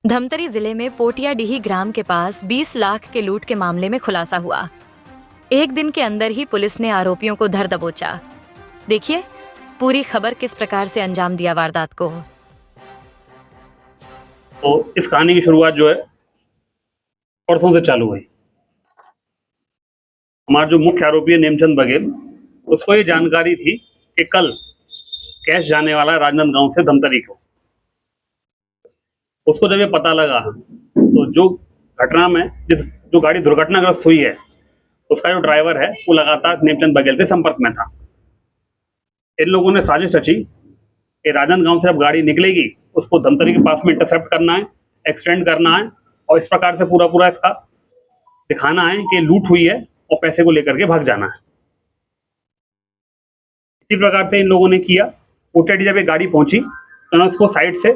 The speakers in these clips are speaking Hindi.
धमतरी जिले में पोटियाडीही ग्राम के पास 20 लाख के लूट के मामले में खुलासा हुआ। एक दिन के अंदर ही पुलिस ने आरोपियों को धर दबोचा। देखिए पूरी खबर किस प्रकार से अंजाम दिया वारदात को। तो इस कहानी की शुरुआत जो है परसों से चालू हुई। हमारा जो मुख्य आरोपी है नेमचंद बघेल, उसको ये जानकारी थी कि कल कैश जाने वाला है राजनांदगांव से धमतरी को। उसको जब ये पता लगा तो जो घटना में जो गाड़ी दुर्घटनाग्रस्त हुई है उसका जो ड्राइवर है वो लगातार नेमचंद बघेल से संपर्क में था। इन लोगों ने साजिश रची कि राजनांदगांव से अब गाड़ी निकलेगी उसको धमतरी के पास में इंटरसेप्ट करना है, एक्सटेंड करना है और इस प्रकार से पूरा इसका दिखाना है कि लूट हुई है और पैसे को लेकर के भाग जाना है। इसी प्रकार से इन लोगों ने किया। पोटियाडीही जब एक गाड़ी पहुंची तो उन्होंने उसको साइड से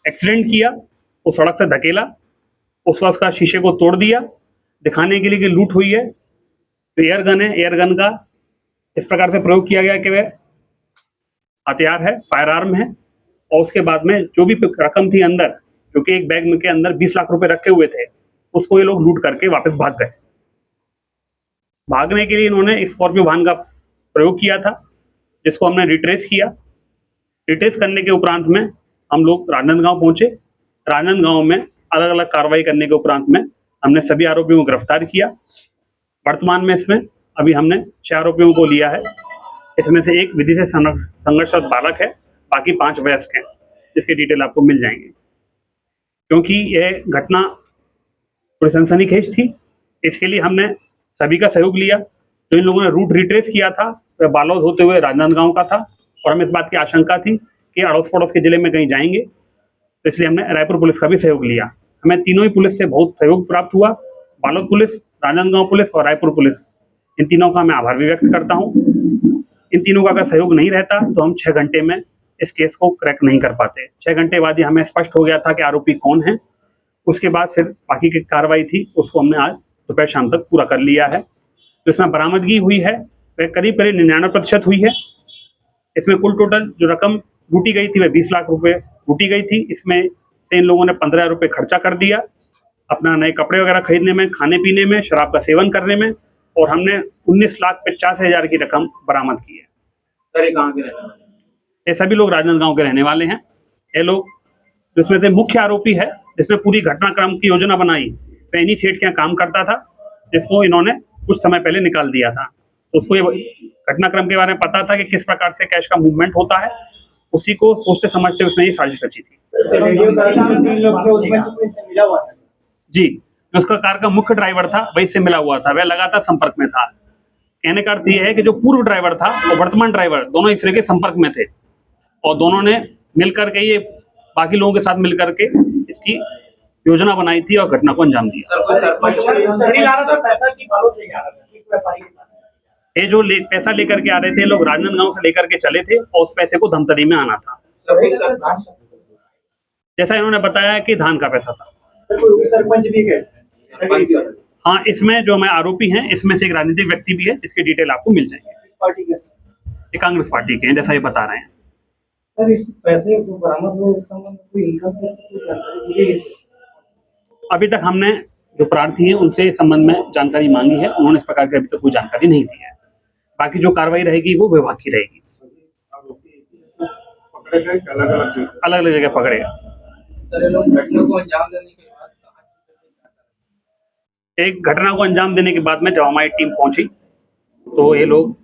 एक्सीडेंट किया, वो सड़क से धकेला, उस वक्त उसका शीशे को तोड़ दिया दिखाने के लिए कि लूट हुई है। तो एयर गन है, एयर गन का इस प्रकार से प्रयोग किया गया कि वह हथियार है, फायर आर्म है। और उसके बाद में जो भी रकम थी अंदर, जो कि एक बैग में के अंदर 20 लाख रुपए रखे हुए थे, उसको ये लोग लूट करके वापस भाग गए। भागने के लिए इन्होंने एक स्कॉर्पियो वाहन का प्रयोग किया था जिसको हमने रिट्रेस किया। रिट्रेस करने के उपरांत में हम लोग राजनांदगांव पहुंचे। राजनांदगांव में अलग अलग कार्रवाई करने के उपरांत में हमने सभी आरोपियों को गिरफ्तार किया। वर्तमान में इसमें अभी हमने 6 आरोपियों को लिया है। इसमें से एक विधि से संघर्षरत बालक है, बाकी 5 वयस्क हैं, जिसके डिटेल आपको मिल जाएंगे। क्योंकि यह घटना थोड़ी सनसनीखेज थी, इसके लिए हमने सभी का सहयोग लिया। जो इन लोगों ने रूट रिट्रेस किया था वह बालोद होते हुए राजनांदगांव का था और हमें इस बात की आशंका थी कि अड़ोस पड़ोस के जिले में कहीं जाएंगे, तो इसलिए हमने रायपुर पुलिस का भी सहयोग लिया। हमें तीनों ही पुलिस से बहुत सहयोग प्राप्त हुआ। बालोद पुलिस, राजनांदगांव पुलिस और रायपुर पुलिस, इन तीनों का मैं आभार भी व्यक्त करता हूँ। इन तीनों का अगर सहयोग नहीं रहता तो हम 6 घंटे में इस केस को क्रैक नहीं कर पाते। 6 घंटे बाद ही हमें स्पष्ट हो गया था कि आरोपी कौन है। उसके बाद फिर बाकी की कार्रवाई थी उसको हमने आज दोपहर शाम तक पूरा कर लिया है। तो इसमें बरामदगी हुई है वह करीब 99% हुई है। इसमें कुल टोटल जो रकम लूटी गई थी वह 20 लाख रुपए लूटी गई थी। इसमें से इन लोगों ने 15 रुपये खर्चा कर दिया अपना नए कपड़े वगैरह खरीदने में, खाने पीने में, शराब का सेवन करने में, और हमने 19,50,000 की रकम बरामद की है। सर कहाँ के रहने वाले? ये सभी लोग राजनांदगांव के रहने वाले हैं। ये लोग जिसमें से मुख्य आरोपी है जिसने पूरी घटनाक्रम की योजना बनाई, वह इन्हीं सेठ के यहाँ काम करता था जिसको इन्होंने कुछ समय पहले निकाल दिया था। तो उसको ये घटनाक्रम के बारे में पता था कि किस प्रकार से कैश का मूवमेंट होता है। उसी को सोचते समझते उसने ये साजिश रची थी। जी, उसका कार का मुख्य ड्राइवर था वही से मिला हुआ था, वह लगातार संपर्क में था। कहने का अर्थ यह है कि जो पूर्व ड्राइवर था और वर्तमान ड्राइवर दोनों एक दूसरे के संपर्क में थे और दोनों ने मिलकर के ये बाकी लोगों के साथ मिलकर के इसकी योजना बनाई थी और घटना को अंजाम दिया। ये जो पैसा लेकर के आ रहे थे लोग राजनांदगांव से लेकर के चले थे और उस पैसे को धमतरी में आना था। जैसा इन्होंने बताया कि धान का पैसा था। सरपंच भी गए? हाँ, इसमें जो हमारे आरोपी हैं इसमें से एक राजनीतिक व्यक्ति भी है जिसके डिटेल आपको मिल जाएंगे। किस पार्टी के? ये कांग्रेस पार्टी के हैं जैसा ये बता रहे हैं। सर इस पैसे को बरामद हुए इस संबंध में कोई इनकम टैक्स की जानकारी मिली है? अभी तक हमने जो प्रार्थी हैं उनसे इस संबंध में जानकारी मांगी है, उन्होंने इस प्रकार की अभी तक कोई जानकारी नहीं दी है। बाकी जो कार्रवाई रहेगी वो विभाग की रहेगी। अलग अलग जगह पकड़े गए। एक घटना को अंजाम देने के बाद में जब हमारी टीम पहुंची तो ये लोग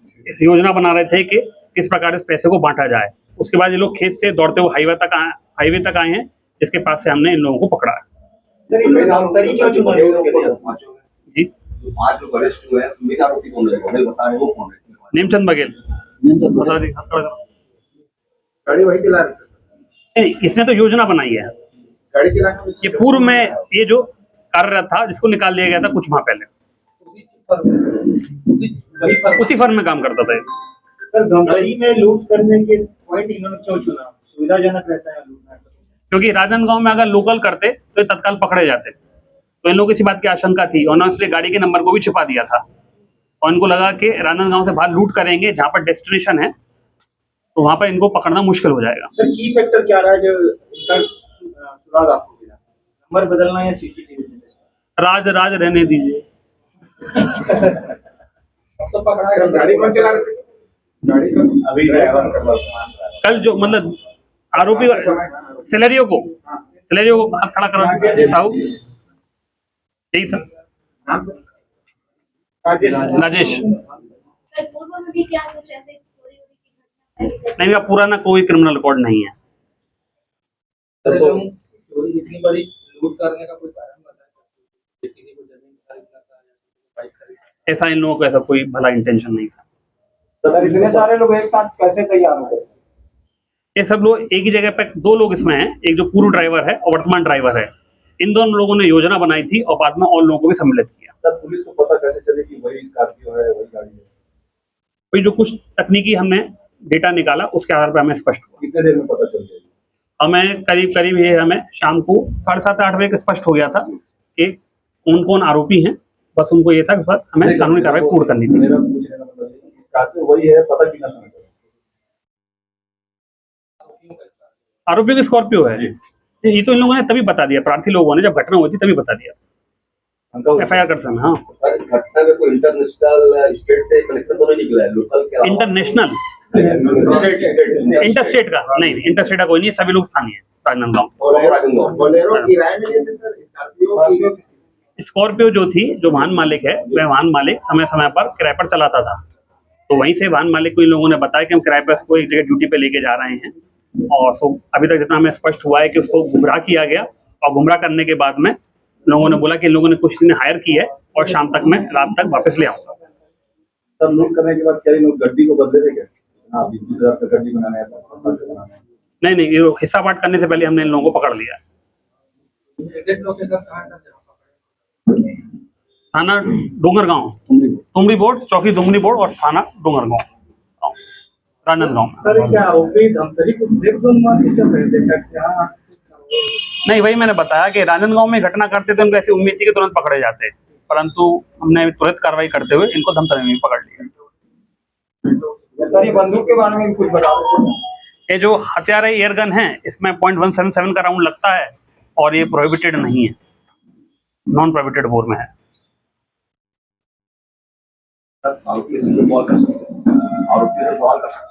योजना बना रहे थे कि किस प्रकार इस पैसे को बांटा जाए। उसके बाद ये लोग खेत से दौड़ते हुए हाईवे तक आए हैं जिसके पास से हमने इन लोगों को पकड़ा है। जी, नेमचंद बघेल इसने तो योजना बनाई है। ये पूर्व में ये जो कार्यरत था जिसको निकाल दिया गया था कुछ माह पहले, उसी फर्म में काम करता था। सर धमतरी में लूट करने के पॉइंट इन्होंने क्यों चुना? सुविधाजनक रहता है लूटना, क्योंकि राजनांदगांव में अगर लोकल करते तो तत्काल पकड़े जाते। तो इन लोगों को इसी बात की आशंका थी और उन्होंने इसलिए गाड़ी के नंबर को भी छिपा दिया था और इनको लगा कि राजनांदगांव से बाहर लूट करेंगे जहां पर डेस्टिनेशन है तो वहां पर इनको पकड़ना मुश्किल हो जाएगा। सर की फैक्टर क्या रहा है जो इनका सुराग आपको मिला? नंबर बदलना या सीसीटीवी? राज राज रहने दीजिए। तो पकड़ा गया। गाड़ी कौन चला रहे थे? गाड़ी को अभी ड्राइवर का कल जो मतलब आरोपी सिलेरियो को बाहर खड़ा करा साहू, यही था राजेश। पूर्व में भी क्या कुछ ऐसे चोरी वोरी की घटना? नहीं, का पुराना कोई क्रिमिनल रिकॉर्ड नहीं है। चोरी इतनी बड़ी लूट करने का कोई कारण बताया? किसी को जमीन खरीदना था या बाइक खरीदना? ऐसा इन लोगों को ऐसा कोई भला इंटेंशन नहीं था। सर इतने सारे लोग एक साथ कैसे तैयार हो गए? ये सब लोग एक ही जगह पे, दो लोग इसमें हैं, एक जो पूर्व ड्राइवर है और वर्तमान ड्राइवर है। इन दोनों लोगों ने योजना बनाई थी और बाद में और लोगों को भी सम्मिलित किया। सर पुलिस को पता कैसे चले कि वही स्कॉर्पियो है, वही गाड़ी है? फिर जो कुछ तकनीकी हमने डेटा निकाला उसके आधार पर हमें स्पष्ट हुआ। कितने देर में पता चल गया? हमें करीब ये हमें शाम को 7:30-8 बजे स्पष्ट हो गया था कि कौन कौन आरोपी हैं। बस उनको ये था कि बस हमें कानूनी कार्रवाई पूर्ण करनी थी। मेरा पूछने का मतलब है कि स्कॉर्पियो वही है, पता कितना समय लगा? आरोपी की स्कॉर्पियो है। ये तो इन लोगों ने तभी बता दिया, प्रार्थी लोगों ने, जब घटना हुई थी तभी बता दिया। FIR कर सकते। हाँ सर, इस घटना में कोई इंटरनेशनल स्टेट से कनेक्शन तो नहीं निकला है? लोकल क्या? इंटरनेशनल इंटरस्टेट का नहीं, इंटरस्टेट का कोई नहीं, सभी लोग स्थानीय है राजनांदगांव। बोलेरो किराए में लेते सर, स्कॉर्पियो जो थी, जो वाहन मालिक है, वह वाहन मालिक समय समय पर किराए पर चलाता था। तो वहीं से वाहन मालिक को इन लोगों ने बताया कि हम किराए पर इसको एक जगह ड्यूटी पे लेके जा रहे हैं। और सो अभी तक जितना हमें स्पष्ट हुआ है कि उसको गुमराह किया गया, और गुमराह करने के बाद में लोगों ने बोला कि इन लोगों ने कुछ दिन हायर की है और शाम तक मैं रात तक वापस ले आऊंगा। सर लूट करने के बाद क्या लोग गड्डी को बदले थे क्या? हाँ, 20,000 का गड्डी बनाना है। नहीं, ये हिस्सा बांट करने से पहले हमने इन लोगों को पकड़ लिया। थाना डोंगरगांव, तुमड़ी बोर्ड, चौकी तुमड़ी बोर्ड और थाना डोंगरगांव, राजनांदगांव। सर क्या आरोपी धमतरी को सेफ जोन मान के चल रहे थे क्या? नहीं, वही मैंने बताया कि राजनांदगांव में घटना करते थे, उनको ऐसी उम्मीद थी कि तुरंत पकड़े जाते, परंतु हमने तुरंत कार्रवाई करते हुए इनको धमतरी में पकड़ लिया। बंदूक के बारे में कुछ बता दो। ये जो हथियार है, एयर गन है, इसमें .177 का राउंड लगता है और ये प्रोहिबिटेड नहीं है, नॉन प्रोहिबिटेड बोर में है। आरोपी से सवाल कर सकते हैं।